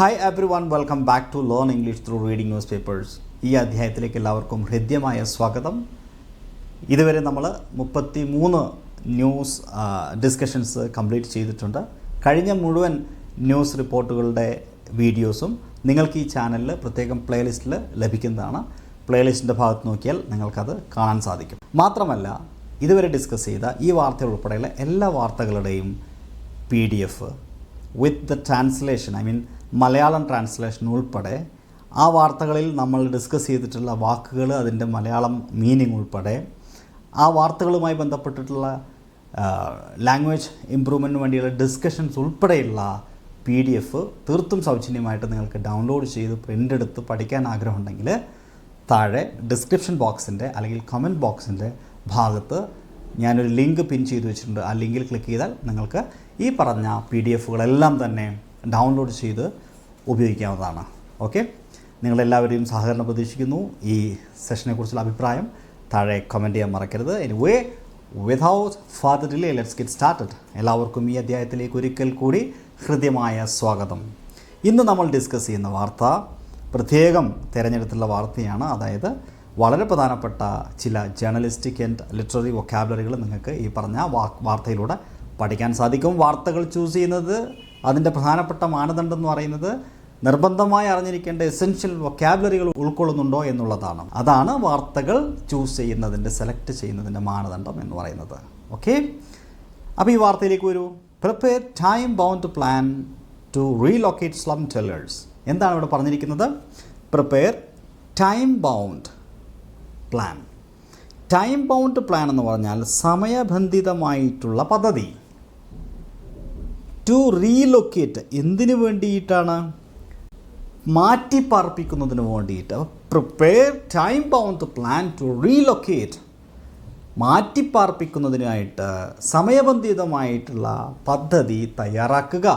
Hi everyone, welcome back to learn English through reading newspapers. ഈ അധ്യായത്തിലേക്ക് എല്ലാവർക്കും ഹൃദ്യമായ സ്വാഗതം. ഇതുവരെ നമ്മൾ 33 ന്യൂസ് ഡിസ്കഷൻസ് കംപ്ലീറ്റ് ചെയ്തിട്ടുണ്ട്. കഴിഞ്ഞ മുഴുവൻ ന്യൂസ് റിപ്പോർട്ടുകളുടെ വീഡിയോസും നിങ്ങൾക്ക് ഈ ചാനലിൽ പ്രത്യേകം പ്ലേലിസ്റ്റിൽ ലഭിക്കുന്നതാണ്. പ്ലേലിസ്റ്റിൻ്റെ ഭാഗത്ത് നോക്കിയാൽ നിങ്ങൾക്കത് കാണാൻ സാധിക്കും. മാത്രമല്ല, ഇതുവരെ ഡിസ്കസ് ചെയ്ത ഈ വാർത്തകൾ ഉൾപ്പെടെയുള്ള എല്ലാ വാർത്തകളുടെയും PDF with the translation, Malayalam translation ഉൾപ്പെടെ, ആ വാർത്തകളിൽ നമ്മൾ ഡിസ്കസ് ചെയ്തിട്ടുള്ള വാക്കുകൾ, അതിൻ്റെ മലയാളം മീനിങ് ഉൾപ്പെടെ, ആ വാർത്തകളുമായി ബന്ധപ്പെട്ടിട്ടുള്ള ലാംഗ്വേജ് ഇമ്പ്രൂവ്മെൻറ്റിന് വേണ്ടിയുള്ള ഡിസ്കഷൻസ് ഉൾപ്പെടെയുള്ള PDF തീർത്തും സൗജന്യമായിട്ട് നിങ്ങൾക്ക് ഡൗൺലോഡ് ചെയ്ത് പ്രിൻ്റ് എടുത്ത് പഠിക്കാൻ ആഗ്രഹമുണ്ടെങ്കിൽ താഴെ ഡിസ്ക്രിപ്ഷൻ ബോക്സിൻ്റെ അല്ലെങ്കിൽ കമൻറ്റ് ബോക്സിൻ്റെ ഭാഗത്ത് ഞാനൊരു ലിങ്ക് പിൻ ചെയ്ത് വെച്ചിട്ടുണ്ട്. ആ ലിങ്കിൽ ക്ലിക്ക് ചെയ്താൽ നിങ്ങൾക്ക് ഈ പറഞ്ഞ PDFകളെല്ലാം തന്നെ ഡൗൺലോഡ് ചെയ്ത് ഉപയോഗിക്കാവുന്നതാണ്. ഓക്കെ, നിങ്ങളെല്ലാവരെയും സഹകരണം പ്രതീക്ഷിക്കുന്നു. ഈ സെഷനെക്കുറിച്ചുള്ള അഭിപ്രായം താഴെ കമൻറ്റ് ചെയ്യാൻ മറക്കരുത്. Anyway, without further delay let's get started. എല്ലാവർക്കും ഈ അധ്യായത്തിലേക്ക് ഒരിക്കൽ കൂടി ഹൃദ്യമായ സ്വാഗതം. ഇന്ന് നമ്മൾ ഡിസ്കസ് ചെയ്യുന്ന വാർത്ത പ്രത്യേകം തിരഞ്ഞെടുത്തുള്ള വാർത്തയാണ്. അതായത് വളരെ പ്രധാനപ്പെട്ട ചില ജേർണലിസ്റ്റിക് ആൻഡ് ലിറ്റററി വൊക്കാബുലറികൾ നിങ്ങൾക്ക് ഈ പറഞ്ഞ വാർത്തയിലൂടെ പഠിക്കാൻ സാധിക്കും. വാർത്തകൾ ചൂസ് ചെയ്യുന്നത്, അതിൻ്റെ പ്രധാനപ്പെട്ട മാനദണ്ഡം എന്ന് പറയുന്നത് നിർബന്ധമായി അറിഞ്ഞിരിക്കേണ്ട എസെൻഷ്യൽ വൊക്കാബുലറികൾ ഉൾക്കൊള്ളുന്നുണ്ടോ എന്നുള്ളതാണ്. അതാണ് വാർത്തകൾ ചൂസ് ചെയ്യുന്നതിൻ്റെ, സെലക്ട് ചെയ്യുന്നതിൻ്റെ മാനദണ്ഡം എന്ന് പറയുന്നത്. ഓക്കെ, അപ്പോൾ ഈ വാർത്തയിലേക്ക് വരൂ. Prepare time bound plan to relocate slum dwellers. എന്താണ് ഇവിടെ പറഞ്ഞിരിക്കുന്നത്? Prepare time bound plan. Time bound plan എന്ന് പറഞ്ഞാൽ സമയബന്ധിതമായിട്ടുള്ള പദ്ധതി. ടു റീലൊക്കേറ്റ് എന്തിനു വേണ്ടിയിട്ടാണ്? മാറ്റിപ്പാർപ്പിക്കുന്നതിന് വേണ്ടിയിട്ട്. Prepare time bound plan to relocate, മാറ്റിപ്പാർപ്പിക്കുന്നതിനായിട്ട് സമയബന്ധിതമായിട്ടുള്ള പദ്ധതി തയ്യാറാക്കുക.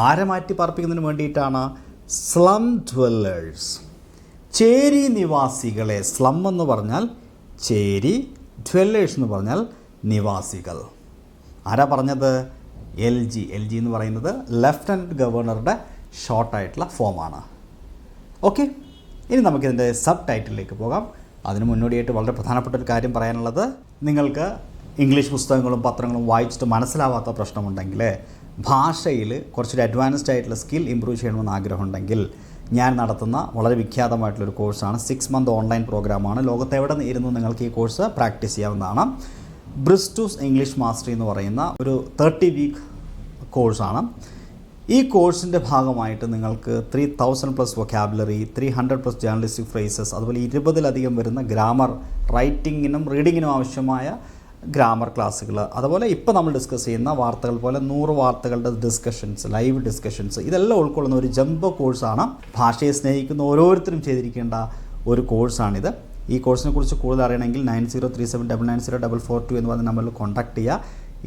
ആരെ മാറ്റിപ്പാർപ്പിക്കുന്നതിന് വേണ്ടിയിട്ടാണ്? സ്ലം ഡ്വെല്ലേഴ്സ്, ചേരി നിവാസികളെ. സ്ലം എന്ന് പറഞ്ഞാൽ ചേരി, ഡ്വെല്ലേഴ്സ് എന്ന് പറഞ്ഞാൽ നിവാസികൾ. ആരാ പറഞ്ഞത്? LG എന്ന് പറയുന്നത് ലഫ്റ്റനൻറ്റ് ഗവർണറുടെ ഷോർട്ടായിട്ടുള്ള ഫോമാണ്. ഓക്കെ, ഇനി നമുക്കിതിൻ്റെ സബ് ടൈറ്റിലേക്ക് പോകാം. അതിന് മുന്നോടിയായിട്ട് വളരെ പ്രധാനപ്പെട്ട ഒരു കാര്യം പറയാനുള്ളത്, നിങ്ങൾക്ക് ഇംഗ്ലീഷ് പുസ്തകങ്ങളും പത്രങ്ങളും വായിച്ചിട്ട് മനസ്സിലാവാത്ത പ്രശ്നമുണ്ടെങ്കിൽ, ഭാഷയിൽ കുറച്ചൊരു അഡ്വാൻസ്ഡ് ആയിട്ടുള്ള സ്കിൽ ഇമ്പ്രൂവ് ചെയ്യണമെന്ന് ആഗ്രഹമുണ്ടെങ്കിൽ, ഞാൻ നടത്തുന്ന വളരെ വിഖ്യാതമായിട്ടുള്ളൊരു കോഴ്സാണ്. 6 മന്ത് ഓൺലൈൻ പ്രോഗ്രാമാണ്. ലോകത്തെവിടെ ഇരുന്ന് നിങ്ങൾക്ക് ഈ കോഴ്സ് പ്രാക്ടീസ് ചെയ്യാവുന്നതാണ്. ബ്രിസ്റ്റൂസ് ഇംഗ്ലീഷ് മാസ്റ്ററി എന്ന് പറയുന്ന ഒരു 30 വീക്ക് കോഴ്സാണ്. ഈ കോഴ്സിൻ്റെ ഭാഗമായിട്ട് നിങ്ങൾക്ക് 3000+ വൊക്കാബുലറി, 300+ ജേർണലിസ്റ്റിക് ഫ്രേസസ്, അതുപോലെ 20-ലധികം വരുന്ന ഗ്രാമർ, റൈറ്റിങ്ങിനും റീഡിങ്ങിനും ആവശ്യമായ ഗ്രാമർ ക്ലാസ്സുകൾ, അതുപോലെ ഇപ്പോൾ നമ്മൾ ഡിസ്കസ് ചെയ്യുന്ന വാർത്തകൾ പോലെ 100 വാർത്തകളുടെ ഡിസ്കഷൻസ്, ലൈവ് ഡിസ്കഷൻസ്, ഇതെല്ലാം ഉൾക്കൊള്ളുന്ന ഒരു ജംബോ കോഴ്സാണ്. ഭാഷയെ സ്നേഹിക്കുന്ന ഓരോരുത്തരും ചെയ്തിരിക്കേണ്ട ഒരു കോഴ്സാണിത്. ഈ കോഴ്സിനെ കുറിച്ച് കൂടുതൽ അറിയണമെങ്കിൽ 9037990442 എന്ന് പറഞ്ഞ നമ്പറിൽ കോൺടാക്ട് ചെയ്യുക.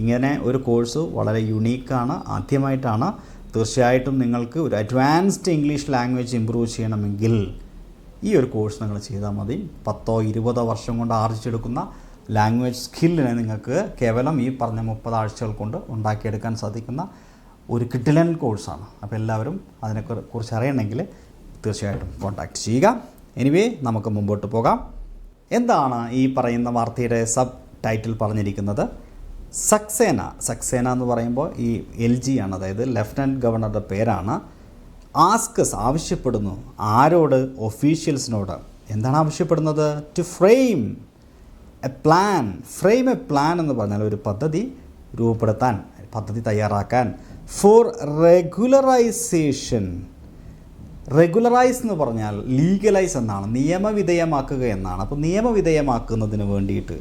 ഇങ്ങനെ ഒരു കോഴ്സ് വളരെ യുണീക്കാണ്, ആദ്യമായിട്ടാണ്. തീർച്ചയായിട്ടും നിങ്ങൾക്ക് ഒരു അഡ്വാൻസ്ഡ് ഇംഗ്ലീഷ് ലാംഗ്വേജ് ഇമ്പ്രൂവ് ചെയ്യണമെങ്കിൽ ഈ ഒരു കോഴ്സ് നിങ്ങൾ ചെയ്താൽ മതി. 10-20 വർഷം കൊണ്ട് ആർജിച്ചെടുക്കുന്ന ലാംഗ്വേജ് സ്കില്ലിനെ നിങ്ങൾക്ക് കേവലം ഈ പറഞ്ഞ 30 ആഴ്ചകൾ കൊണ്ട് ഉണ്ടാക്കിയെടുക്കാൻ സാധിക്കുന്ന ഒരു കിഡിലൻ കോഴ്സാണ്. അപ്പോൾ എല്ലാവരും അതിനെക്കുറിച്ച് അറിയണമെങ്കിൽ തീർച്ചയായിട്ടും കോൺടാക്റ്റ് ചെയ്യുക. എനിവേ, നമുക്ക് മുമ്പോട്ട് പോകാം. എന്താണ് ഈ പറയുന്ന വാർത്തയുടെ സബ് ടൈറ്റിൽ പറഞ്ഞിരിക്കുന്നത്? സക്സേന എന്ന് പറയുമ്പോൾ ഈ LG ആണ്, അതായത് ലഫ്റ്റനൻറ്റ് ഗവർണറുടെ പേരാണ്. ആസ്കസ് ആവശ്യപ്പെടുന്നു. ആരോട്? ഒഫീഷ്യൽസിനോട്. എന്താണ് ആവശ്യപ്പെടുന്നത്? To frame a plan. Frame a plan എന്ന് പറഞ്ഞാൽ ഒരു പദ്ധതി രൂപപ്പെടുത്താൻ, പദ്ധതി തയ്യാറാക്കാൻ. Four regularisation. റെഗുലറൈസ് എന്ന് പറഞ്ഞാൽ ലീഗലൈസ് എന്നാണ്, നിയമവിധേയമാക്കുക എന്നാണ്. അപ്പോൾ നിയമവിധേയമാക്കുന്നതിന് വേണ്ടിയിട്ട്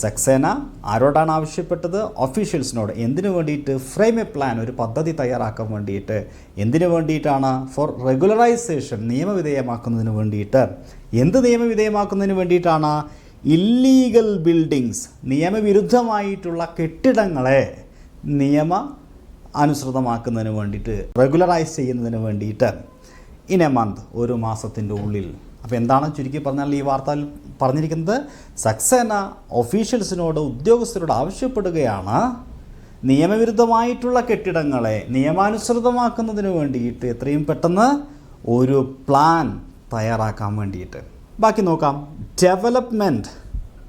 സക്സേന ആരോടാണ് ആവശ്യപ്പെട്ടത്? ഒഫീഷ്യൽസിനോട്. എന്തിനു വേണ്ടിയിട്ട്? ഫ്രെയിം എ പ്ലാൻ, ഒരു പദ്ധതി തയ്യാറാക്കാൻ വേണ്ടിയിട്ട്. എന്തിനു വേണ്ടിയിട്ടാണ്? ഫോർ റെഗുലറൈസേഷൻ, നിയമവിധേയമാക്കുന്നതിന് വേണ്ടിയിട്ട്. എന്ത് നിയമവിധേയമാക്കുന്നതിന് വേണ്ടിയിട്ടാണ്? ഇല്ലീഗൽ ബിൽഡിങ്സ്, നിയമവിരുദ്ധമായിട്ടുള്ള കെട്ടിടങ്ങളെ നിയമ അനുസൃതമാക്കുന്നതിന് വേണ്ടിയിട്ട്, റെഗുലറൈസ് ചെയ്യുന്നതിന് വേണ്ടിയിട്ട്. ഇൻ എ മന്ത്, ഒരു മാസത്തിൻ്റെ ഉള്ളിൽ. അപ്പോൾ എന്താണ് ചുരുക്കി പറഞ്ഞാൽ ഈ വാർത്തയിൽ പറഞ്ഞിരിക്കുന്നത്? സക്സേന ഒഫീഷ്യൽസിനോട്, ഉദ്യോഗസ്ഥരോട് ആവശ്യപ്പെടുകയാണ് നിയമവിരുദ്ധമായിട്ടുള്ള കെട്ടിടങ്ങളെ നിയമാനുസൃതമാക്കുന്നതിന് വേണ്ടിയിട്ട് എത്രയും പെട്ടെന്ന് ഒരു പ്ലാൻ തയ്യാറാക്കാൻ വേണ്ടിയിട്ട്. ബാക്കി നോക്കാം. Development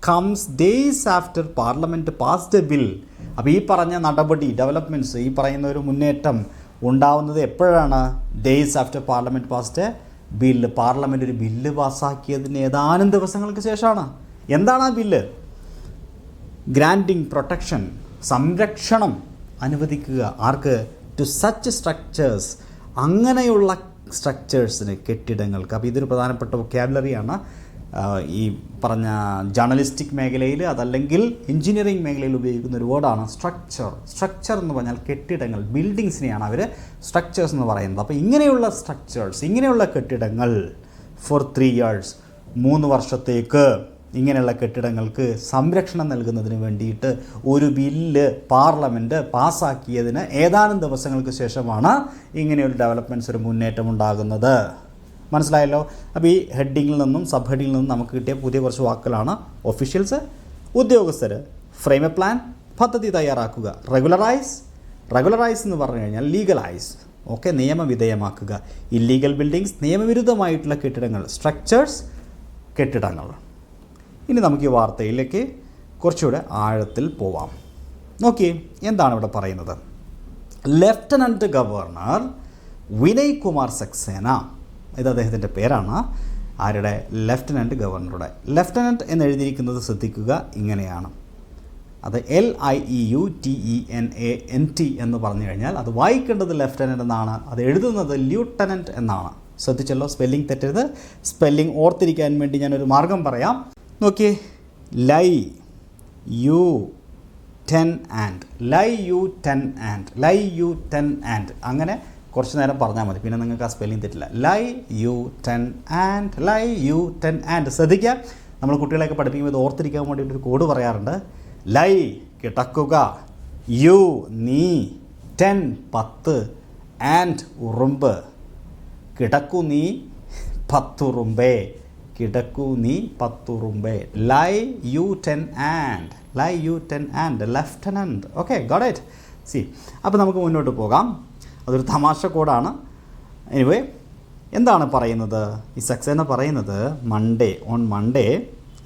comes days after parliament passed A bill. അപ്പോൾ ഈ പറഞ്ഞ നടപടി ഡെവലപ്മെൻറ്റ്സ്, ഈ പറയുന്ന ഒരു മുന്നേറ്റം ഉണ്ടാവുന്നത് എപ്പോഴാണ്? Days after parliament passed A bill. Parliament ഒരു ബില്ല് പാസ്സാക്കിയതിന് ഏതാനും ദിവസങ്ങൾക്ക് ശേഷമാണ്. എന്താണ് ആ ബില്ല്? ഗ്രാൻഡിങ് പ്രൊട്ടക്ഷൻ, സംരക്ഷണം അനുവദിക്കുക. ആർക്ക്? ടു സച്ച് സ്ട്രക്ചേഴ്സ്, അങ്ങനെയുള്ള സ്ട്രക്ചേഴ്സിന്, കെട്ടിടങ്ങൾക്ക്. അപ്പോൾ ഇതൊരു പ്രധാനപ്പെട്ട വൊക്കാബുലറിയാണ് ഈ പറഞ്ഞ ജേർണലിസ്റ്റിക് മേഖലയിൽ, അതല്ലെങ്കിൽ എഞ്ചിനീയറിംഗ് മേഖലയിൽ ഉപയോഗിക്കുന്ന ഒരു വേർഡാണ് സ്ട്രക്ചർ. സ്ട്രക്ചർ എന്ന് പറഞ്ഞാൽ കെട്ടിടങ്ങൾ, ബിൽഡിങ്സിനെയാണ് അവർ സ്ട്രക്ചേഴ്സ് എന്ന് പറയുന്നത്. അപ്പോൾ ഇങ്ങനെയുള്ള സ്ട്രക്ചേഴ്സ്, ഇങ്ങനെയുള്ള കെട്ടിടങ്ങൾ ഫോർ 3 years, 3 വർഷത്തേക്ക് ഇങ്ങനെയുള്ള കെട്ടിടങ്ങൾക്ക് സംരക്ഷണം നൽകുന്നതിന് വേണ്ടിയിട്ട് ഒരു ബില്ല് പാർലമെൻറ്റ് പാസ്സാക്കിയതിന് ഏതാനും ദിവസങ്ങൾക്ക് ശേഷമാണ് ഇങ്ങനെയൊരു ഡെവലപ്മെൻറ്റ്സ്, ഒരു മുന്നേറ്റം ഉണ്ടാകുന്നത്. മനസ്സിലായല്ലോ? അപ്പോൾ ഈ ഹെഡിങ്ങിൽ നിന്നും സബ് ഹെഡിങ്ങിൽ നിന്നും നമുക്ക് കിട്ടിയ പുതിയ കുറച്ച് വാക്കുകളാണ്. ഒഫീഷ്യൽസ്, ഉദ്യോഗസ്ഥർ. ഫ്രെയിം എ പ്ലാൻ, പദ്ധതി തയ്യാറാക്കുക. റെഗുലറൈസ് എന്ന് പറഞ്ഞു കഴിഞ്ഞാൽ ലീഗലൈസ്, ഓക്കെ, നിയമവിധേയമാക്കുക. ഇല്ലീഗൽ ബിൽഡിങ്സ്, നിയമവിരുദ്ധമായിട്ടുള്ള കെട്ടിടങ്ങൾ. സ്ട്രക്ചേഴ്സ്, കെട്ടിടങ്ങൾ. ഇനി നമുക്ക് ഈ വാർത്തയിലേക്ക് കുറച്ചുകൂടെ ആഴത്തിൽ പോവാം. നോക്കിയേ, എന്താണ് ഇവിടെ പറയുന്നത്? ലഫ്റ്റനൻറ്റ് ഗവർണർ വിനയ് കുമാർ സക്സേന, ഇത് അദ്ദേഹത്തിൻ്റെ പേരാണ്. ആരുടെ? ലഫ്റ്റനൻറ്റ് ഗവർണറുടെ. ലഫ്റ്റനൻറ്റ് എന്ന് എഴുതിയിരിക്കുന്നത് ശ്രദ്ധിക്കുക, ഇങ്ങനെയാണ്. അത് LIEUTENANT എന്ന് പറഞ്ഞു കഴിഞ്ഞാൽ അത് വായിക്കേണ്ടത് ലെഫ്റ്റനൻറ്റ് എന്നാണ്, അത് എഴുതുന്നത് ല്യൂട്ടനൻറ്റ് എന്നാണ്. ശ്രദ്ധിച്ചല്ലോ, സ്പെല്ലിംഗ് തെറ്റരുത്. സ്പെല്ലിംഗ് ഓർത്തിരിക്കാൻ വേണ്ടി ഞാനൊരു മാർഗം പറയാം. നോക്കിയേ, LIUTEN അങ്ങനെ കുറച്ച് നേരം പറഞ്ഞാൽ മതി, പിന്നെ നിങ്ങൾക്ക് ആ സ്പെല്ലിംഗ് തെറ്റില്ല. LIUTEN. ശ്രദ്ധിക്കുക, നമ്മൾ കുട്ടികളെയൊക്കെ പഠിപ്പിക്കുമ്പോൾ ഇത് ഓർത്തിരിക്കാൻ വേണ്ടിയിട്ടൊരു കോഡ് പറയാറുണ്ട്. ലൈ, കിടക്കുക. യു, നീ. 10, 10. ആൻഡ്, ഉറുമ്പ്. കിടക്കു നീ 10 ഉറുമ്പേ. കിടക്കു നീ 10 ഉറുമ്പേ. LIUTEN, lieutenant. Okay, got it. C, അപ്പോൾ നമുക്ക് മുന്നോട്ട് പോകാം. അതൊരു തമാശ കോഡാണ്. എനിവേ, എന്താണ് പറയുന്നത് ഈ സക്സേന പറയുന്നത്? ഓൺ മൺഡേ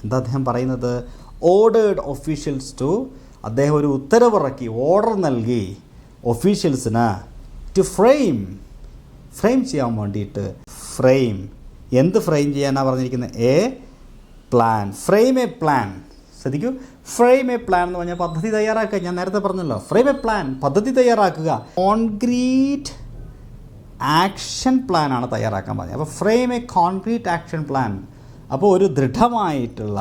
എന്താ അദ്ദേഹം പറയുന്നത്? ഓർഡേർഡ് ഒഫീഷ്യൽസ് ടു, അദ്ദേഹം ഒരു ഉത്തരവിറക്കി, ഓർഡർ നൽകി ഒഫീഷ്യൽസിന് ടു ഫ്രെയിം ചെയ്യാൻ വേണ്ടിയിട്ട്. എന്ത് ഫ്രെയിം ചെയ്യാനാണ് പറഞ്ഞിരിക്കുന്നത്? Frame a plan. ശ്രദ്ധിക്കൂ, ഫ്രെയിം എ പ്ലാൻ എന്ന് പറഞ്ഞാൽ പദ്ധതി തയ്യാറാക്കുക. ഞാൻ നേരത്തെ പറഞ്ഞല്ലോ, ഫ്രെയിം എ പ്ലാൻ, പദ്ധതി തയ്യാറാക്കുക. കോൺക്രീറ്റ് ആക്ഷൻ പ്ലാനാണ് തയ്യാറാക്കാൻ പറഞ്ഞത്. അപ്പോൾ frame A concrete action plan. അപ്പോൾ ഒരു ദൃഢമായിട്ടുള്ള,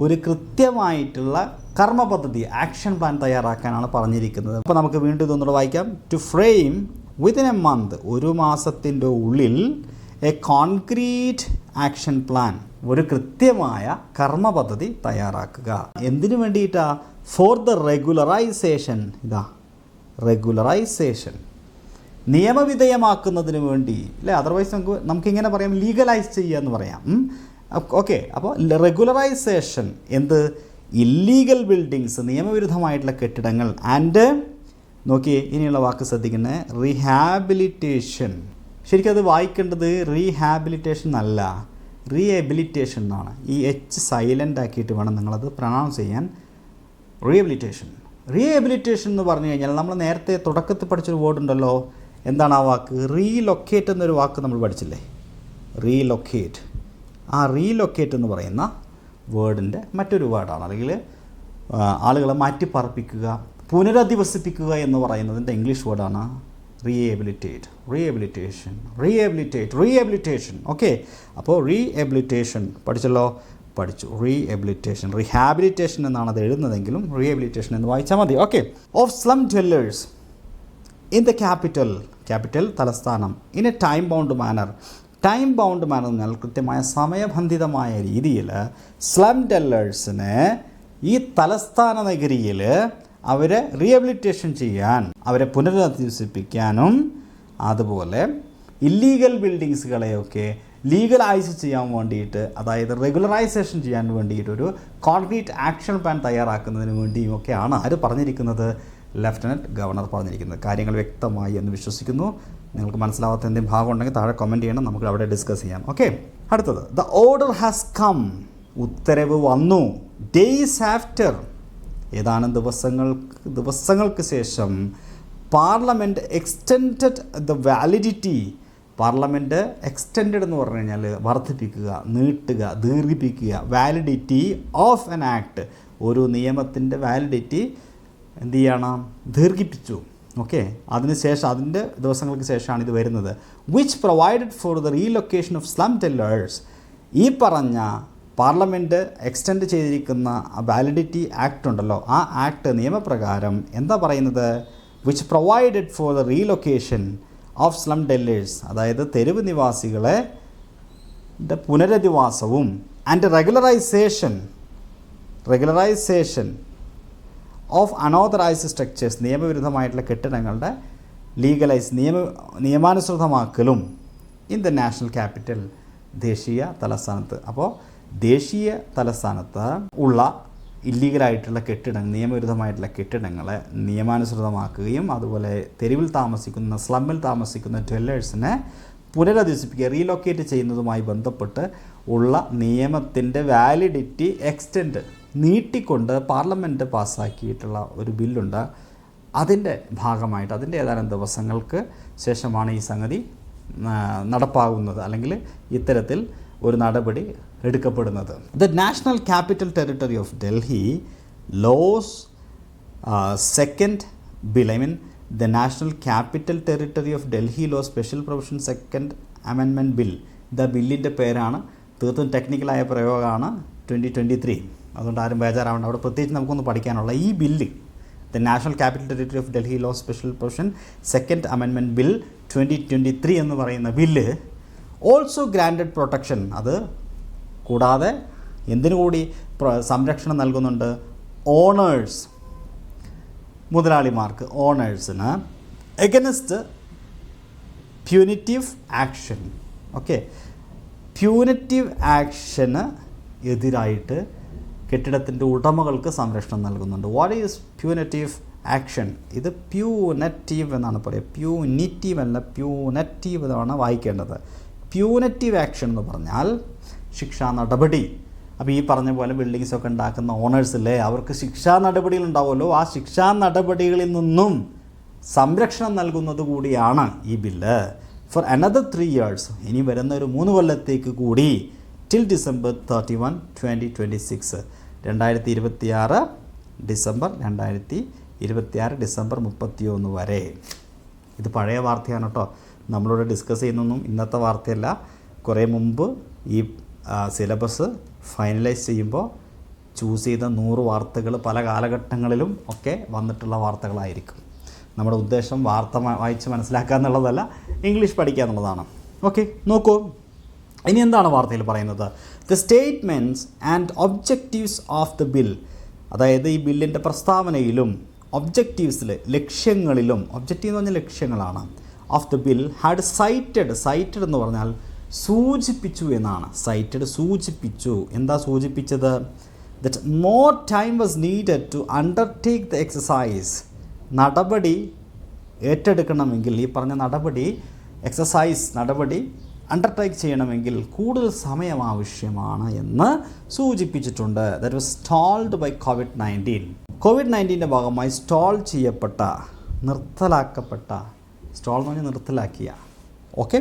ഒരു കൃത്യമായിട്ടുള്ള കർമ്മ പദ്ധതി, ആക്ഷൻ പ്ലാൻ തയ്യാറാക്കാനാണ് പറഞ്ഞിരിക്കുന്നത്. അപ്പോൾ നമുക്ക് വീണ്ടും ഇതൊന്നുകൂടെ വായിക്കാം. To frame within a month, ഒരു മാസത്തിൻ്റെ ഉള്ളിൽ എ കോൺക്രീറ്റ് ആക്ഷൻ പ്ലാൻ, ഒരു കൃത്യമായ കർമ്മ പദ്ധതി തയ്യാറാക്കുക. എന്തിനു വേണ്ടിയിട്ടാ? For the regularisation. റെഗുലറൈസേഷൻ, നിയമവിധേയമാക്കുന്നതിന് വേണ്ടി, അല്ലേ? അതർവൈസ് നമുക്കിങ്ങനെ പറയാം, ലീഗലൈസ് ചെയ്യുക എന്ന് പറയാം. ഓക്കെ, അപ്പോൾ റെഗുലറൈസേഷൻ, എന്ത്? ഇല്ലീഗൽ ബിൽഡിങ്സ്, നിയമവിരുദ്ധമായിട്ടുള്ള കെട്ടിടങ്ങൾ. ആൻഡ് നോക്കിയേ, ഇനിയുള്ള വാക്ക് ശ്രദ്ധിക്കുന്നത് റീഹാബിലിറ്റേഷൻ. ശരിക്കും അത് വായിക്കേണ്ടത് റീഹാബിലിറ്റേഷൻ എന്നല്ല, റീഹബിലിറ്റേഷൻ എന്നാണ്. ഈ H സൈലൻ്റ് ആക്കിയിട്ട് വേണം നിങ്ങളത് പ്രൊനൗൺസ് ചെയ്യാൻ. റീഹബിലിറ്റേഷൻ എന്ന് പറഞ്ഞു കഴിഞ്ഞാൽ നമ്മൾ നേരത്തെ തുടക്കത്തിൽ പഠിച്ചൊരു വേർഡ് ഉണ്ടല്ലോ. എന്താണ് ആ വാക്ക്? റീലൊക്കേറ്റ് എന്നൊരു വാക്ക് നമ്മൾ പഠിച്ചില്ലേ? റീലൊക്കേറ്റ്. ആ റീലൊക്കേറ്റ് എന്ന് പറയുന്ന വേർഡിൻ്റെ മറ്റൊരു വേർഡാണ്. അല്ലെങ്കിൽ ആളുകളെ മാറ്റിപ്പാർപ്പിക്കുക, പുനരധിവസിപ്പിക്കുക എന്ന് പറയുന്നതിൻ്റെ ഇംഗ്ലീഷ് വേർഡാണ് റീഹബിലിറ്റേഷൻ. ഓക്കെ, അപ്പോൾ റീഹബിലിറ്റേഷൻ പഠിച്ചല്ലോ, റീഹാബിലിറ്റേഷൻ എന്നാണ് അത് എഴുതുന്നതെങ്കിലും റീഹബിലിറ്റേഷൻ എന്ന് വായിച്ചാൽ മതി. Okay, of slum dwellers in the capital, തലസ്ഥാനം, in a time bound manner എന്ന് പറഞ്ഞാൽ കൃത്യമായ സമയബന്ധിതമായ രീതിയിൽ സ്ലം ഡ്വെല്ലേഴ്സിനെ ഈ തലസ്ഥാന നഗരിയിൽ അവരെ റീഹബിലിറ്റേഷൻ ചെയ്യാൻ, അവരെ പുനരധിവസിപ്പിക്കാനും, അതുപോലെ ഇല്ലീഗൽ ബിൽഡിങ്സുകളെയൊക്കെ ലീഗലൈസ് ചെയ്യാൻ വേണ്ടിയിട്ട്, അതായത് റെഗുലറൈസേഷൻ ചെയ്യാൻ വേണ്ടിയിട്ടൊരു കോൺക്രീറ്റ് ആക്ഷൻ പ്ലാൻ തയ്യാറാക്കുന്നതിന് വേണ്ടിയുമൊക്കെയാണ് ആര് പറഞ്ഞിരിക്കുന്നത്? ലഫ്റ്റനൻറ്റ് ഗവർണർ പറഞ്ഞിരിക്കുന്നത്. കാര്യങ്ങൾ വ്യക്തമായി എന്ന് വിശ്വസിക്കുന്നു. നിങ്ങൾക്ക് മനസ്സിലാവാത്ത എന്തെങ്കിലും ഭാഗം ഉണ്ടെങ്കിൽ താഴെ കമൻറ്റ് ചെയ്യണം, നമുക്ക് അവിടെ ഡിസ്കസ് ചെയ്യാം. ഓക്കെ, അടുത്തത് ദ ഓർഡർ ഹാസ് കം, ഉത്തരവ് വന്നു. ഡേയ്സ് ആഫ്റ്റർ, ഏതാനും ദിവസങ്ങൾക്ക് ശേഷം parliament extended the validity, parliament extended എന്ന് പറഞ്ഞു കഴിഞ്ഞാൽ വർദ്ധിപ്പിക്കുക, നീട്ടുക, ദീർഘിപ്പിക്കുക. വാലിഡിറ്റി ഓഫ് എൻ ആക്ട്, ഒരു നിയമത്തിൻ്റെ വാലിഡിറ്റി എന്ത് ചെയ്യണം, ദീർഘിപ്പിച്ചു. ഓക്കെ, അതിനുശേഷം അതിൻ്റെ ദിവസങ്ങൾക്ക് ശേഷമാണ് ഇത് വരുന്നത്. Which provided for the relocation of slum dwellers, ഈ പറഞ്ഞ പാർലമെൻറ്റ് എക്സ്റ്റെൻഡ് ചെയ്തിരിക്കുന്ന വാലിഡിറ്റി ആക്ട് ഉണ്ടല്ലോ, ആ ആക്ട് നിയമപ്രകാരം എന്താ പറയുന്നത്, which provided for the relocation of slum dwellers, അതായത് തെരുവ് നിവാസികളെ പുനരധിവാസവും and regularisation of unauthorised structures, നിയമവിരുദ്ധമായിട്ടുള്ള കെട്ടിടങ്ങളുടെ നിയമാനുസൃതമാക്കലും ഇൻ ദ നാഷണൽ ക്യാപിറ്റൽ, ദേശീയ തലസ്ഥാനത്ത്. അപ്പോൾ ദേശീയ തലസ്ഥാനത്ത് ഉള്ള ഇല്ലീഗലായിട്ടുള്ള നിയമവിരുദ്ധമായിട്ടുള്ള കെട്ടിടങ്ങളെ നിയമാനുസൃതമാക്കുകയും അതുപോലെ തെരുവിൽ താമസിക്കുന്ന സ്ലമ്മിൽ താമസിക്കുന്ന ഡ്വെല്ലേഴ്സിനെ പുനരധിവസിപ്പിക്കുക, റീലൊക്കേറ്റ് ചെയ്യുന്നതുമായി ബന്ധപ്പെട്ട് ഉള്ള നിയമത്തിൻ്റെ വാലിഡിറ്റി എക്സ്റ്റെൻഡ് നീട്ടിക്കൊണ്ട് പാർലമെൻറ്റ് പാസ്സാക്കിയിട്ടുള്ള ഒരു ബില്ലുണ്ട്. അതിൻ്റെ ഭാഗമായിട്ട് അതിൻ്റെ ഏതാനും ദിവസങ്ങൾക്ക് ശേഷമാണ് ഈ സംഗതി നടപ്പാകുന്നത്, അല്ലെങ്കിൽ ഇത്തരത്തിൽ ഒരു നടപടി എടുക്കപ്പെടുന്നത്. The national capital territory of Delhi laws second bill, the national capital territory of Delhi law special provision second amendment bill. The ബില്ലിൻ്റെ പേരാണ്, തീർത്തും ടെക്നിക്കലായ പ്രയോഗമാണ്, 2023. അതുകൊണ്ട് ആരും ബേജാറാവേണ്ട, അവിടെ പ്രത്യേകിച്ച് നമുക്കൊന്ന് പഠിക്കാനുള്ള ഈ bill, the national capital territory of Delhi law special provision second amendment bill 2023 എന്ന് പറയുന്ന ബില്ല് ഓൾസോ ഗ്രാൻഡഡ് പ്രൊട്ടക്ഷൻ, അത് കൂടാതെ എന്തിനു കൂടി സംരക്ഷണം നൽകുന്നുണ്ട്, ഓണേഴ്സ്, മുതലാളിമാർക്ക്, ഓണേഴ്സിന് against punitive action. Okay, punitive ആക്ഷന് എതിരായിട്ട് കെട്ടിടത്തിൻ്റെ ഉടമകൾക്ക് സംരക്ഷണം നൽകുന്നുണ്ട്. What is punitive action? ഇത് പ്യൂനറ്റീവ് എന്നാണ് പറയുക, പ്യൂനിറ്റീവ് അല്ല, പ്യൂനറ്റീവ് എന്നാണ് വായിക്കേണ്ടത്. പ്യൂനറ്റീവ് ആക്ഷൻ എന്ന് പറഞ്ഞാൽ ശിക്ഷാ നടപടി. അപ്പോൾ ഈ പറഞ്ഞ പോലെ ബിൽഡിങ്സൊക്കെ ഉണ്ടാക്കുന്ന ഓണേഴ്സില്ലേ, അവർക്ക് ശിക്ഷാ നടപടികൾ ഉണ്ടാവുമല്ലോ, ആ ശിക്ഷാ നടപടികളിൽ നിന്നും സംരക്ഷണം നൽകുന്നത് കൂടിയാണ് ഈ ബില്ല്. ഫോർ അനദർ 3 years, ഇനി വരുന്ന ഒരു 3 കൊല്ലത്തേക്ക് കൂടി, ടിൽ December 31, 2026, 2026 ഡിസംബർ 31 വരെ. ഇത് പഴയ വാർത്തയാണ് കേട്ടോ, നമ്മളിവിടെ ഡിസ്കസ് ചെയ്യുന്നൊന്നും ഇന്നത്തെ വാർത്തയല്ല. കുറേ മുമ്പ് ഈ സിലബസ് ഫൈനലൈസ് ചെയ്യുമ്പോൾ ചൂസ് ചെയ്ത 100 വാർത്തകൾ പല കാലഘട്ടങ്ങളിലും ഒക്കെ വന്നിട്ടുള്ള വാർത്തകളായിരിക്കും. നമ്മുടെ ഉദ്ദേശം വാർത്ത വായിച്ച് മനസ്സിലാക്കുക എന്നുള്ളതല്ല, ഇംഗ്ലീഷ് പഠിക്കുക എന്നുള്ളതാണ്. ഓക്കെ, നോക്കൂ, ഇനി എന്താണ് വാർത്തയിൽ പറയുന്നത്? The statements and objectives of the bill, അതായത് ഈ ബില്ലിൻ്റെ പ്രസ്താവനയിലും ഒബ്ജക്റ്റീവ്സിൽ, ലക്ഷ്യങ്ങളിലും, ഒബ്ജക്റ്റീവ് എന്ന് പറഞ്ഞാൽ ലക്ഷ്യങ്ങളാണ്, of the bill had cited എന്ന് പറഞ്ഞാൽ സൂചിപ്പിച്ചു എന്നാണ്. സൂചിപ്പിച്ചു. എന്താ സൂചിപ്പിച്ചത്? That more time was needed to undertake the exercise, നടപടി ഏറ്റെടുക്കണമെങ്കിൽ, ഈ പറഞ്ഞ നടപടി അണ്ടർടേക്ക് ചെയ്യണമെങ്കിൽ കൂടുതൽ സമയം ആവശ്യമാണ് എന്ന് സൂചിപ്പിച്ചിട്ടുണ്ട്. That was stalled by COVID-19. COVID-19ൻ്റെ ഭാഗമായി നിർത്തലാക്കപ്പെട്ട, സ്റ്റോൾ എന്ന് പറഞ്ഞാൽ നിർത്തലാക്കിയ. ഓക്കെ,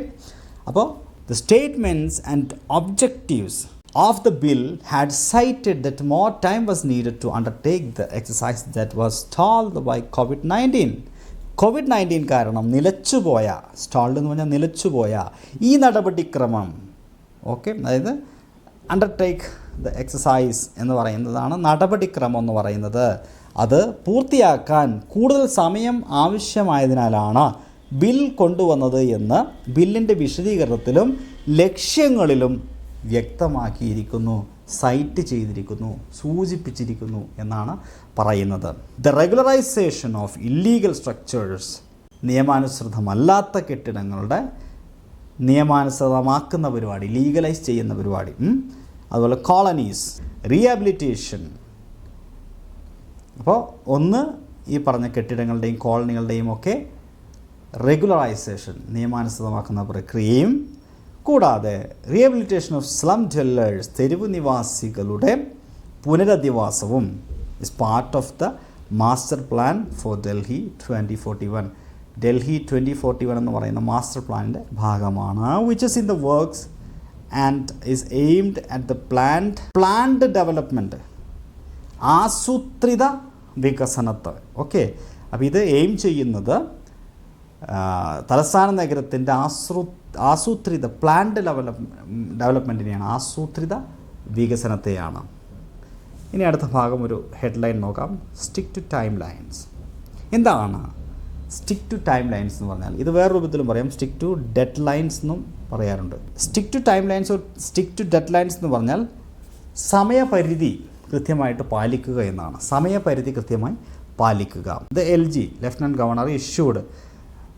അപ്പോൾ the statements and objectives of the bill had cited that more time was needed to undertake the exercise that was stalled by COVID-19 കാരണം നിലച്ചുപോയ, സ്റ്റോൾഡ് എന്ന് പറഞ്ഞാൽ നിലച്ചുപോയ ഈ നടപടിക്രമം. ഓക്കെ, അതായത് അണ്ടർടേക്ക് ദ എക്സസൈസ് എന്ന് പറയുന്നതാണ് നടപടിക്രമം എന്ന് പറയുന്നത്. അത് പൂർത്തിയാക്കാൻ കൂടുതൽ സമയം ആവശ്യമായതിനാലാണ് ബിൽ കൊണ്ടുവന്നത് എന്ന് ബില്ലിൻ്റെ വിശദീകരണത്തിലും ലക്ഷ്യങ്ങളിലും വ്യക്തമാക്കിയിരിക്കുന്നു, സൈറ്റ് ചെയ്തിരിക്കുന്നു, സൂചിപ്പിച്ചിരിക്കുന്നു എന്നാണ് പറയുന്നത്. The regularisation of illegal structures, നിയമാനുസൃതമല്ലാത്ത കെട്ടിടങ്ങളുടെ നിയമാനുസൃതമാക്കുന്ന പരിപാടി, ലീഗലൈസ് ചെയ്യുന്ന പരിപാടി. അതുപോലെ കോളനീസ്, റീഹാബിലിറ്റേഷൻ. അപ്പോൾ ഒന്ന് ഈ പറഞ്ഞ കെട്ടിടങ്ങളുടെയും കോളനികളുടെയും ഒക്കെ റെഗുലറൈസേഷൻ നിയമാനുസൃതമാക്കുന്ന പ്രക്രിയയും കൂടാതെ റീഹബിലിറ്റേഷൻ ഓഫ് സ്ലം ഡ്വെല്ലേഴ്സ് തെരുവ് നിവാസികളുടെ പുനരധിവാസവും is part of the master plan for Delhi 2041. Delhi 2041 എന്ന് പറയുന്ന മാസ്റ്റർ പ്ലാനിൻ്റെ ഭാഗമാണ്, which is in the works and is aimed at the planned development, ആസൂത്രിത വികസനത്തെ. ഓക്കെ, അപ്പോൾ ഇത് എയിം ചെയ്യുന്നത് തലസ്ഥാന നഗരത്തിൻ്റെ ആസൂത്രിത പ്ലാൻഡ് ഡെവലപ്മെൻറ്റിനെയാണ്, ആസൂത്രിത വികസനത്തെയാണ്. ഇനി അടുത്ത ഭാഗം ഒരു ഹെഡ്ലൈൻ നോക്കാം. Stick to timelines. എന്താണ് സ്റ്റിക്ക് ടു ടൈം ലൈൻസ് എന്ന് പറഞ്ഞാൽ? ഇത് വേറെ രൂപത്തിലും പറയാം, സ്റ്റിക്ക് ടു ഡെഡ് ലൈൻസ് എന്നും പറയാറുണ്ട്. Stick to timelines, stick to deadlines എന്ന് പറഞ്ഞാൽ സമയപരിധി കൃത്യമായിട്ട് പാലിക്കുക എന്നാണ്. സമയപരിധി കൃത്യമായി പാലിക്കുക. The LG lieutenant governor issued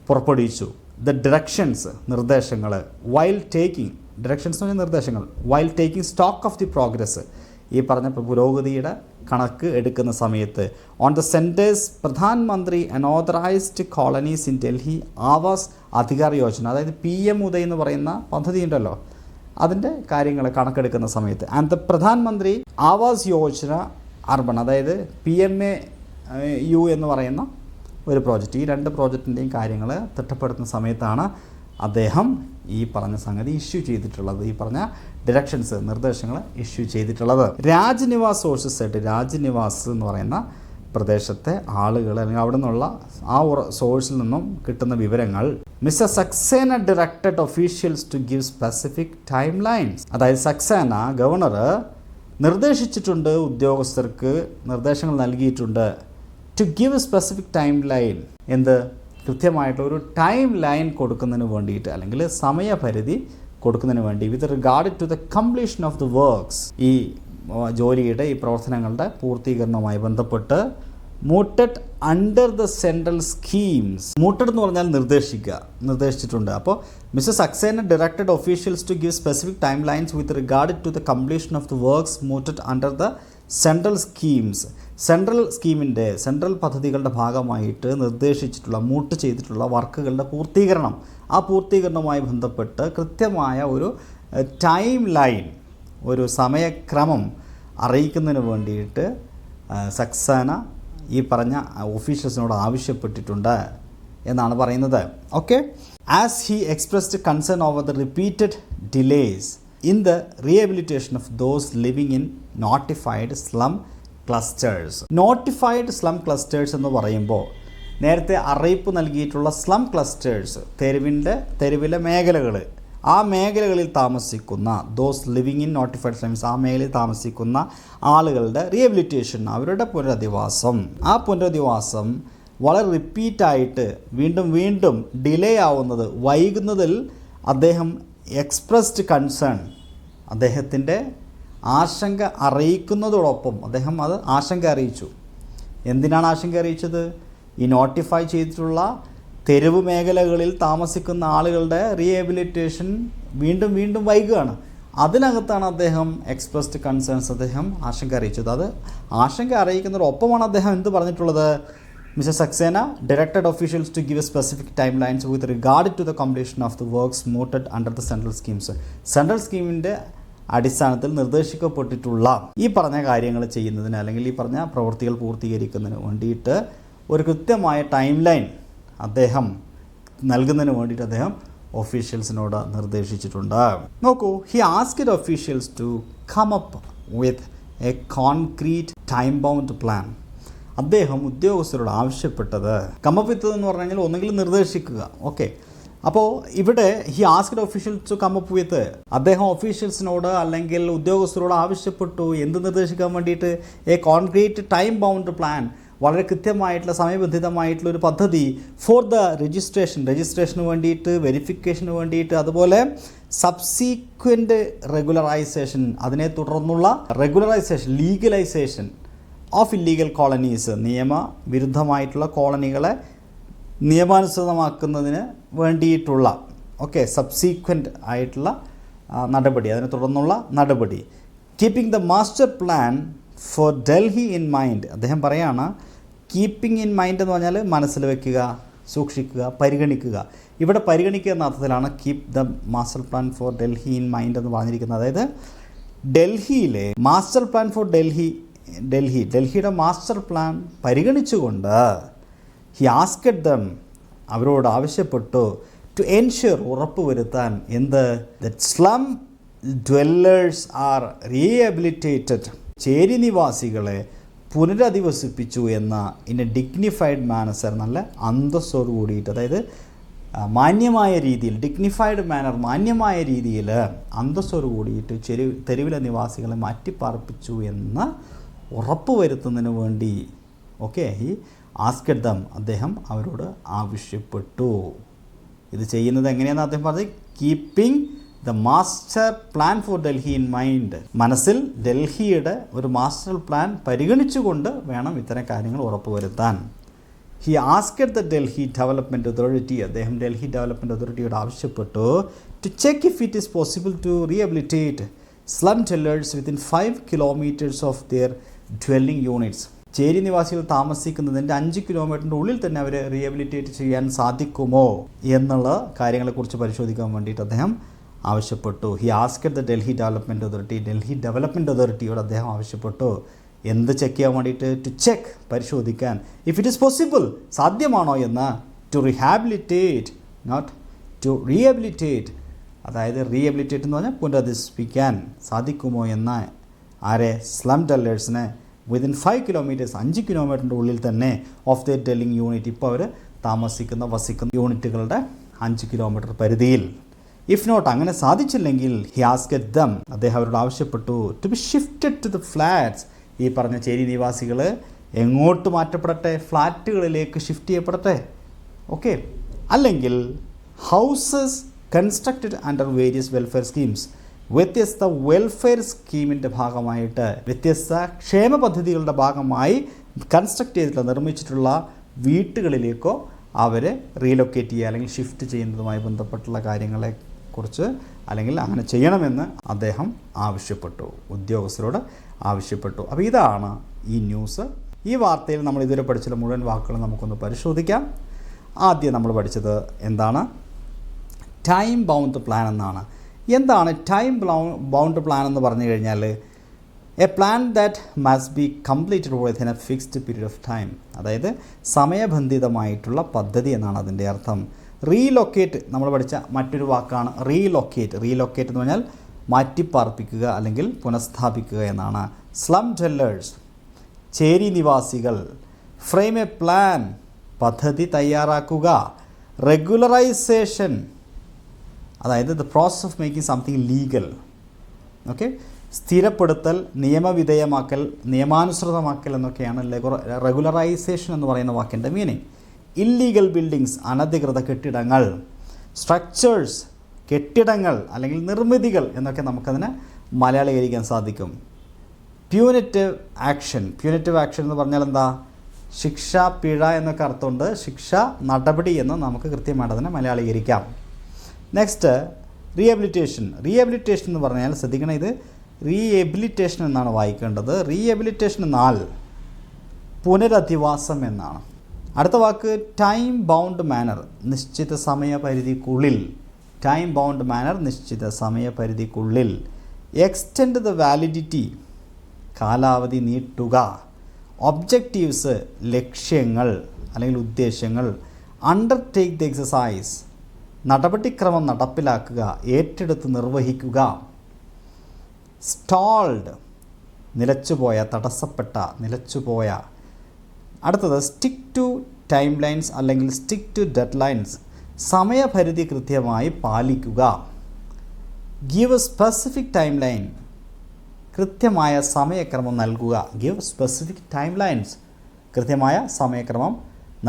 പുറപ്പെടുവിച്ചു ദ ഡിറക്ഷൻസ് നിർദ്ദേശങ്ങൾ വൈൽ ടേക്കിംഗ്, ഡിറക്ഷൻസ് എന്ന് പറഞ്ഞാൽ നിർദ്ദേശങ്ങൾ, while taking stock of the progress, ഈ പറഞ്ഞ പുരോഗതിയുടെ കണക്ക് എടുക്കുന്ന സമയത്ത്, ഓൺ ദ സെൻറ്റേഴ്സ് പ്രധാനമന്ത്രി അനോതറൈസ്ഡ് കോളനീസ് ഇൻ ഡൽഹി ആവാസ് അധികാർ യോജന, അതായത് PM ഉദയ് എന്ന് പറയുന്ന പദ്ധതി ഉണ്ടല്ലോ, അതിൻ്റെ കാര്യങ്ങൾ കണക്കെടുക്കുന്ന സമയത്ത്, ആൻഡ് ദ പ്രധാനമന്ത്രി ആവാസ് യോജന അർബൻ, അതായത് PMAU എന്ന് പറയുന്ന ഒരു പ്രോജക്റ്റ്, ഈ രണ്ട് പ്രോജക്റ്റിൻ്റെയും കാര്യങ്ങൾ തിട്ടപ്പെടുത്തുന്ന സമയത്താണ് അദ്ദേഹം ഈ പറഞ്ഞ സംഗതി ഇഷ്യൂ ചെയ്തിട്ടുള്ളത്, ഈ പറഞ്ഞ ഡിറക്ഷൻസ് നിർദ്ദേശങ്ങൾ ഇഷ്യൂ ചെയ്തിട്ടുള്ളത്. രാജ്നിവാസ് സോഴ്സസ് ആയിട്ട്, രാജ്നിവാസ് എന്ന് പറയുന്ന പ്രദേശത്തെ ആളുകൾ അല്ലെങ്കിൽ അവിടെ നിന്നുള്ള ആ സോഴ്സിൽ നിന്നും കിട്ടുന്ന വിവരങ്ങൾ, mister Saxena directed officials to give specific timelines, അതായത് സക്സേന ഗവർണർ നിർദ്ദേശിച്ചിട്ടുണ്ട്, ഉദ്യോഗസ്ഥർക്ക് നിർദ്ദേശങ്ങൾ നൽകിയിട്ടുണ്ട്, to give specific timeline, എന്ത് കൃത്യമായിട്ടുള്ള ഒരു ടൈം ലൈൻ കൊടുക്കുന്നതിന് വേണ്ടിയിട്ട്, അല്ലെങ്കിൽ സമയപരിധി കൊടുക്കുന്നതിന് വേണ്ടി, with regard to the completion of the works, ഈ ജോലിയുടെ ഈ പ്രവർത്തനങ്ങളുടെ പൂർത്തീകരണവുമായി ബന്ധപ്പെട്ട്, mooted under the central schemes, mooted എന്ന് പറഞ്ഞാൽ നിർദ്ദേശിച്ചിട്ടുണ്ട്. അപ്പോൾ mister Saxena directed officials to give specific timelines with regard to the completion of the works mooted under the central schemes, central പദ്ധതികളുടെ ഭാഗമായിട്ട് നിർദ്ദേശിച്ചിട്ടുള്ള മൂട്ട് ചെയ്തിട്ടുള്ള വർക്കുകളുടെ പൂർത്തീകരണം, ആ പൂർത്തീകരണവുമായി ബന്ധപ്പെട്ട് കൃത്യമായ ഒരു ടൈം ലൈൻ, ഒരു സമയക്രമം അറിയിക്കുന്നതിന് വേണ്ടിയിട്ട് സക്സേന ഈ പറഞ്ഞ ഓഫീഷ്യൽസിനോട് ആവശ്യപ്പെട്ടിട്ടുണ്ട് എന്നാണ് പറയുന്നത്. Okay, as he expressed concern over the repeated delays in the rehabilitation of those living in notified slum clusters. Notified slum clusters എന്ന് പറയുമ്പോൾ നേരത്തെ അറിയിപ്പ് നൽകിയിട്ടുള്ള സ്ലം ക്ലസ്റ്റേഴ്സ്, തെരുവിലെ മേഖലകൾ, ആ മേഖലകളിൽ താമസിക്കുന്ന those living in notified slums, ആ മേഖലയിൽ താമസിക്കുന്ന ആളുകളുടെ റീഹബിലിറ്റേഷൻ, അവരുടെ പുനരധിവാസം, ആ പുനരധിവാസം വളരെ റിപ്പീറ്റായിട്ട് വീണ്ടും ഡിലേ ആവുന്നത്, വൈകുന്നതിൽ അദ്ദേഹം എക്സ്പ്രസ്ഡ് കൺസേൺ, അദ്ദേഹത്തിൻ്റെ ആശങ്ക അറിയിക്കുന്നതോടൊപ്പം അദ്ദേഹം അത് ആശങ്ക അറിയിച്ചു. എന്തിനാണ് ആശങ്ക അറിയിച്ചത്? ഈ നോട്ടിഫൈ ചെയ്തിട്ടുള്ള തെരുവ് മേഖലകളിൽ താമസിക്കുന്ന ആളുകളുടെ റീഹാബിലിറ്റേഷൻ വീണ്ടും വൈകുകയാണ്. അതിനകത്താണ് അദ്ദേഹം എക്സ്പ്രസ്ഡ് കൺസേൺസ്, അദ്ദേഹം ആശങ്ക അറിയിച്ചത്. അത് ആശങ്ക അറിയിക്കുന്നതോടൊപ്പമാണ് അദ്ദേഹം എന്ത് പറഞ്ഞിട്ടുള്ളത്? Mister Saxena directed officials to give specific timelines with regard to the completion of the works mooted under the central schemes. Central സ്കീമിൻ്റെ അടിസ്ഥാനത്തിൽ നിർദ്ദേശിക്കപ്പെട്ടിട്ടുള്ള ഈ പറഞ്ഞ കാര്യങ്ങൾ ചെയ്യുന്നതിന്, അല്ലെങ്കിൽ ഈ പറഞ്ഞ പ്രവൃത്തികൾ പൂർത്തീകരിക്കുന്നതിന് വേണ്ടിയിട്ട് ഒരു കൃത്യമായ ടൈം ലൈൻ അദ്ദേഹം നൽകുന്നതിന് വേണ്ടിയിട്ട് അദ്ദേഹം ഓഫീഷ്യൽസിനോട് നിർദ്ദേശിച്ചിട്ടുണ്ട്. നോക്കൂ, he asked officials to come up with a concrete time bound plan. അദ്ദേഹം ഉദ്യോഗസ്ഥരോട് ആവശ്യപ്പെട്ടത്, കമപ്പ് വിത്ത് എന്ന് പറഞ്ഞു കഴിഞ്ഞാൽ ഒന്നെങ്കിലും നിർദ്ദേശിക്കുക. ഓക്കെ, അപ്പോൾ ഇവിടെ he asked officials to come up with, അദ്ദേഹം ഒഫീഷ്യൽസിനോട് അല്ലെങ്കിൽ ഉദ്യോഗസ്ഥരോട് ആവശ്യപ്പെട്ടു എന്ത് നിർദ്ദേശിക്കാൻ വേണ്ടിയിട്ട്? A concrete time bound plan, വളരെ കൃത്യമായിട്ടുള്ള സമയബന്ധിതമായിട്ടുള്ള ഒരു പദ്ധതി ഫോർ ദ രജിസ്ട്രേഷന് വേണ്ടിയിട്ട്, വെരിഫിക്കേഷന് വേണ്ടിയിട്ട്, അതുപോലെ സബ്സീക്വൻ്റ് റെഗുലറൈസേഷൻ, അതിനെ തുടർന്നുള്ള regularisation, legalisation of illegal colonies, നിയമവിരുദ്ധമായിട്ടുള്ള കോളനികളെ നിയമാനുസൃതമാക്കുന്നതിന് വേണ്ടിയിട്ടുള്ള സബ്സീക്വൻ്റ് ആയിട്ടുള്ള നടപടി, അതിനെ തുടർന്നുള്ള നടപടി. Keeping the master plan for Delhi in mind, അദ്ദേഹം പറയാണ് കീപ്പിംഗ് ഇൻ മൈൻഡ് എന്ന് പറഞ്ഞാൽ മനസ്സിൽ വയ്ക്കുക, സൂക്ഷിക്കുക, പരിഗണിക്കുക. ഇവിടെ പരിഗണിക്കുക എന്ന അർത്ഥത്തിലാണ് keep the master plan for Delhi in mind എന്ന് പറഞ്ഞിരിക്കുന്നത്. അതായത് ഡൽഹിയിലെ മാസ്റ്റർ പ്ലാൻ ഫോർ ഡൽഹിയുടെ മാസ്റ്റർ പ്ലാൻ പരിഗണിച്ചുകൊണ്ട് ഹി ആസ്കഡ് ദം, അവരോട് ആവശ്യപ്പെട്ടു, ടു എൻഷുർ, ഉറപ്പുവരുത്താൻ, എന്ത്, that slum dwellers are rehabilitated, ചേരി നിവാസികളെ പുനരധിവസിപ്പിച്ചു എന്ന ഇൻ എ ഡിഗ്നിഫൈഡ് മാനർ, നല്ല അന്തസ്സോട് കൂടിയിട്ട്, അതായത് മാന്യമായ രീതിയിൽ, ഡിഗ്നിഫൈഡ് മാനർ, മാന്യമായ രീതിയിൽ അന്തസ്സോട് കൂടിയിട്ട് തെരുവിലെ നിവാസികളെ മാറ്റിപ്പാർപ്പിച്ചു എന്ന് ഉറപ്പുവരുത്തുന്നതിന് വേണ്ടി ഈ ആസ്കഡ് ദം, അദ്ദേഹം അവരോട് ആവശ്യപ്പെട്ടു. ഇത് ചെയ്യുന്നത് എങ്ങനെയാണെന്ന് അദ്ദേഹം പറഞ്ഞത്, keeping the master plan for Delhi in mind, മനസ്സിൽ ഡൽഹിയുടെ ഒരു മാസ്റ്റർ പ്ലാൻ പരിഗണിച്ചുകൊണ്ട് വേണം ഇത്തരം കാര്യങ്ങൾ ഉറപ്പുവരുത്താൻ. He asked the Delhi development authority, അദ്ദേഹം ഡൽഹി ഡെവലപ്മെൻറ്റ് അതോറിറ്റിയോട് ആവശ്യപ്പെട്ടു, to check if it is possible to rehabilitate slum dwellers within 5 kilometers of their dwelling units, ചേരി നിവാസികൾ താമസിക്കുന്നതിൻ്റെ 5 കിലോമീറ്ററിൻ്റെ ഉള്ളിൽ തന്നെ അവരെ റീഹബിലിറ്റേറ്റ് ചെയ്യാൻ സാധിക്കുമോ എന്നുള്ള കാര്യങ്ങളെക്കുറിച്ച് പരിശോധിക്കാൻ വേണ്ടിയിട്ട് അദ്ദേഹം ആവശ്യപ്പെട്ടു. He asked the Delhi development അതോറിറ്റിയോട് അദ്ദേഹം ആവശ്യപ്പെട്ടു, എന്ത് ചെക്ക് ചെയ്യാൻ വേണ്ടിയിട്ട്, ടു ചെക്ക്, പരിശോധിക്കാൻ, ഇഫ് ഇറ്റ് ഈസ് പോസിബിൾ, സാധ്യമാണോ എന്ന്, to rehabilitate, not to rehabilitate, അതായത് റീഹബിലിറ്റേറ്റ് എന്ന് പറഞ്ഞാൽ പുനരധിവസിപ്പിക്കാൻ സാധിക്കുമോ എന്ന്, ആരെ, സ്ലം ഡ്വെല്ലേഴ്സിനെ വിതിൻ 5 kilometers, 5 കിലോമീറ്ററിൻ്റെ ഉള്ളിൽ തന്നെ ഓഫ് ദ ഡെല്ലിംഗ് യൂണിറ്റ്, ഇപ്പോൾ അവർ വസിക്കുന്ന യൂണിറ്റുകളുടെ 5 കിലോമീറ്റർ പരിധിയിൽ. ഇഫ് നോട്ട്, അങ്ങനെ സാധിച്ചില്ലെങ്കിൽ, ഹി ആസ്കഡ് ദം, അദ്ദേഹം അവരോട് ആവശ്യപ്പെട്ടു, to be shifted to the flats, ഈ പറഞ്ഞ ചേരി നിവാസികൾ എങ്ങോട്ട് മാറ്റപ്പെടട്ടെ, ഫ്ലാറ്റുകളിലേക്ക് ഷിഫ്റ്റ് ചെയ്യപ്പെടട്ടെ. അല്ലെങ്കിൽ houses constructed under various welfare schemes, വ്യത്യസ്ത വെൽഫെയർ സ്കീമിൻ്റെ ഭാഗമായിട്ട്, വ്യത്യസ്ത ക്ഷേമ പദ്ധതികളുടെ ഭാഗമായി കൺസ്ട്രക്ട് ചെയ്തിട്ടുള്ള, നിർമ്മിച്ചിട്ടുള്ള വീട്ടുകളിലേക്കോ അവരെ റീലൊക്കേറ്റ് ചെയ്യുക അല്ലെങ്കിൽ ഷിഫ്റ്റ് ചെയ്യുന്നതുമായി ബന്ധപ്പെട്ടുള്ള കാര്യങ്ങളെക്കുറിച്ച്, അല്ലെങ്കിൽ അങ്ങനെ ചെയ്യണമെന്ന് അദ്ദേഹം ആവശ്യപ്പെട്ടു, ഉദ്യോഗസ്ഥരോട് ആവശ്യപ്പെട്ടു. അപ്പോൾ ഇതാണ് ഈ ന്യൂസ്. ഈ വാർത്തയിൽ നമ്മൾ ഇതുവരെ പഠിച്ച മുഴുവൻ വാക്കുകളും നമുക്കൊന്ന് പരിശോധിക്കാം. ആദ്യം നമ്മൾ പഠിച്ചത് എന്താണ്, ടൈം ബൗണ്ട് പ്ലാൻ എന്നാണ്. എന്താണ് ടൈം ബൗണ്ട് പ്ലാൻ എന്ന് പറഞ്ഞു കഴിഞ്ഞാൽ, A plan that must be completed within A fixed period of time, അതായത് സമയബന്ധിതമായിട്ടുള്ള പദ്ധതി എന്നാണ് അതിൻ്റെ അർത്ഥം. റീലൊക്കേറ്റ്, നമ്മൾ പഠിച്ച മറ്റൊരു വാക്കാണ് റീലൊക്കേറ്റ് എന്ന് പറഞ്ഞാൽ മാറ്റിപ്പാർപ്പിക്കുക അല്ലെങ്കിൽ പുനഃസ്ഥാപിക്കുക എന്നാണ്. സ്ലം ഡ്വെല്ലേഴ്സ്, ചേരി നിവാസികൾ. ഫ്രെയിം എ പ്ലാൻ, പദ്ധതി തയ്യാറാക്കുക. റെഗുലറൈസേഷൻ, അതായത് the process of making something legal. സ്ഥിരപ്പെടുത്തൽ, നിയമവിധേയമാക്കൽ, നിയമാനുസൃതമാക്കൽ എന്നൊക്കെയാണ് റെഗുലറൈസേഷൻ എന്ന് പറയുന്ന വാക്കിൻ്റെ മീനിങ്. ഇല്ലീഗൽ ബിൽഡിങ്സ്, അനധികൃത കെട്ടിടങ്ങൾ. സ്ട്രക്ചേഴ്സ്, കെട്ടിടങ്ങൾ അല്ലെങ്കിൽ നിർമ്മിതികൾ എന്നൊക്കെ നമുക്കതിനെ മലയാളീകരിക്കാൻ സാധിക്കും. പ്യൂനറ്റീവ് ആക്ഷൻ എന്ന് പറഞ്ഞാൽ എന്താ, ശിക്ഷ, പിഴ എന്നൊക്കെ അർത്ഥമുണ്ട്. ശിക്ഷ, നടപടി എന്ന് നമുക്ക് കൃത്യമായിട്ട് അതിനെ മലയാളീകരിക്കാം. നെക്സ്റ്റ്, റീഹബിലിറ്റേഷൻ എന്ന് പറഞ്ഞാൽ ശ്രദ്ധിക്കണം, ഇത് റീഹബിലിറ്റേഷൻ എന്നാണ് വായിക്കേണ്ടത്. റീഹബിലിറ്റേഷൻ എന്നാൽ പുനരധിവാസം എന്നാണ്. അടുത്ത വാക്ക് ടൈം ബൗണ്ട് മാനർ, നിശ്ചിത സമയപരിധിക്കുള്ളിൽ. എക്സ്റ്റെൻഡ് ദ വാലിഡിറ്റി, കാലാവധി നീട്ടുക. ഒബ്ജക്റ്റീവ്സ്, ലക്ഷ്യങ്ങൾ അല്ലെങ്കിൽ ഉദ്ദേശങ്ങൾ. അണ്ടർടേക്ക് ദ എക്സസൈസ്, നടപടിക്രമം നടപ്പിലാക്കുക, ഏറ്റെടുത്ത് നിർവഹിക്കുക. സ്റ്റാൾഡ്, നിലച്ചുപോയ, തടസ്സപ്പെട്ട, നിലച്ചുപോയ. അടുത്തത് സ്റ്റിക്ക് ടു ടൈം ലൈൻസ് അല്ലെങ്കിൽ സ്റ്റിക്ക് ടു ഡെഡ് ലൈൻസ്, സമയപരിധി കൃത്യമായി പാലിക്കുക. Give A specific time line, കൃത്യമായ സമയക്രമം നൽകുക. ഗിവ് സ്പെസിഫിക് ടൈം ലൈൻസ്, കൃത്യമായ സമയക്രമം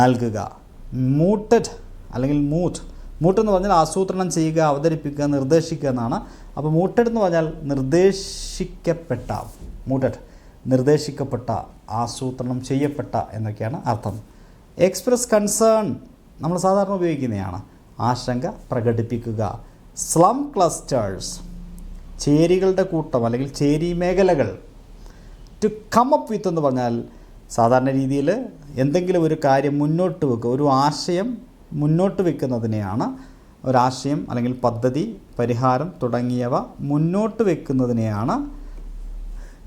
നൽകുക. മൂട്ടഡ് അല്ലെങ്കിൽ മൂട്ട് എന്ന് പറഞ്ഞാൽ ആസൂത്രണം ചെയ്യുക, അവതരിപ്പിക്കുക, നിർദ്ദേശിക്കുക എന്നാണ്. അപ്പോൾ മൂട്ടഡ് എന്ന് പറഞ്ഞാൽ നിർദ്ദേശിക്കപ്പെട്ട, ആസൂത്രണം ചെയ്യപ്പെട്ട എന്നൊക്കെയാണ് അർത്ഥം. എക്സ്പ്രസ് കൺസേൺ നമ്മൾ സാധാരണ ഉപയോഗിക്കുന്നതാണ്, ആശങ്ക പ്രകടിപ്പിക്കുക. സ്ലം ക്ലസ്റ്റേഴ്സ്, ചേരികളുടെ കൂട്ടം അല്ലെങ്കിൽ ചേരി മേഖലകൾ. ടു കം അപ്പ് വിത്ത് എന്ന് പറഞ്ഞാൽ സാധാരണ രീതിയിൽ എന്തെങ്കിലും ഒരു കാര്യം മുന്നോട്ട് വെക്കുക, ഒരു ആശയം മുന്നോട്ട് വെക്കുന്നതിനെയാണ്, ഒരാശയം അല്ലെങ്കിൽ പദ്ധതി, പരിഹാരം തുടങ്ങിയവ മുന്നോട്ട് വെക്കുന്നതിനെയാണ്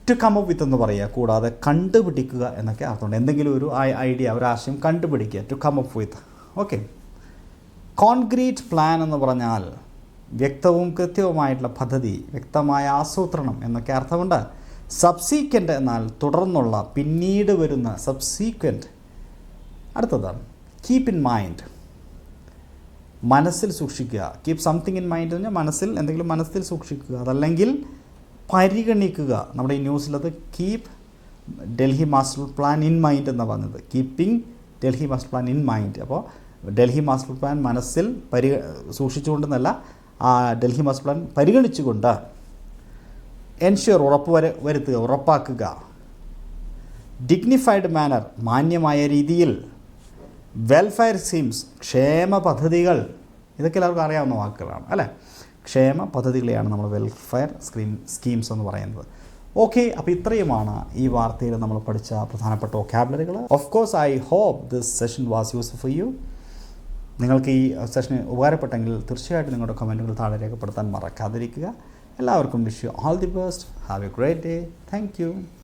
ടു കം അപ്പ് വിത്ത് എന്ന് പറയുക. കൂടാതെ കണ്ടുപിടിക്കുക എന്നൊക്കെ അർത്ഥമുണ്ട്. എന്തെങ്കിലും ഒരു ഐഡിയ, ഒരാശയം കണ്ടുപിടിക്കുക, to come up with. Okay. Concrete plan എന്ന് പറഞ്ഞാൽ വ്യക്തവും കൃത്യവുമായിട്ടുള്ള പദ്ധതി, വ്യക്തമായ ആസൂത്രണം എന്നൊക്കെ അർത്ഥമുണ്ട്. സബ്സീക്വൻ്റ് എന്നാൽ തുടർന്നുള്ള, പിന്നീട് വരുന്ന, സബ്സീക്വൻ്റ്. അടുത്തത് കീപ്പ് ഇൻ മൈൻഡ്, മനസ്സിൽ സൂക്ഷിക്കുക. കീപ്പ് സംതിങ് ഇൻ മൈൻഡ് എന്ന് പറഞ്ഞാൽ മനസ്സിൽ എന്തെങ്കിലും മനസ്സിൽ സൂക്ഷിക്കുക, അതല്ലെങ്കിൽ പരിഗണിക്കുക. നമ്മുടെ ഈ ന്യൂസിലത് keep Delhi master plan in mind എന്നാണ് പറഞ്ഞത്. Keeping Delhi master plan in mind. അപ്പോൾ ഡൽഹി മാസ്റ്റർ പ്ലാൻ മനസ്സിൽ സൂക്ഷിച്ചുകൊണ്ടെന്നല്ല, ആ ഡൽഹി മാസ്റ്റർ പ്ലാൻ പരിഗണിച്ചുകൊണ്ട്. എൻഷ്യൂർ വരുത്തുക, ഉറപ്പാക്കുക. ഡിഗ്നിഫൈഡ് മാനർ, മാന്യമായ രീതിയിൽ. വെൽഫെയർ സ്കീംസ്, ക്ഷേമ പദ്ധതികൾ. ഇതൊക്കെ എല്ലാവർക്കും അറിയാവുന്ന വാക്കുകളാണ് അല്ലേ. ക്ഷേമ പദ്ധതികളെയാണ് നമ്മൾ വെൽഫെയർ സ്കീംസ് എന്ന് പറയുന്നത്. ഓക്കെ, അപ്പോൾ ഇത്രയുമാണ് ഈ വാർത്തയിൽ നമ്മൾ പഠിച്ച പ്രധാനപ്പെട്ട വൊക്കാബുലറികൾ. Of course I hope this session was useful for you. നിങ്ങൾക്ക് ഈ സെഷന് ഉപകാരപ്പെട്ടെങ്കിൽ തീർച്ചയായിട്ടും നിങ്ങളുടെ കമൻറ്റുകൾ താഴെ രേഖപ്പെടുത്താൻ മറക്കാതിരിക്കുക. എല്ലാവർക്കും wish you all the best. Have A great day. Thank you.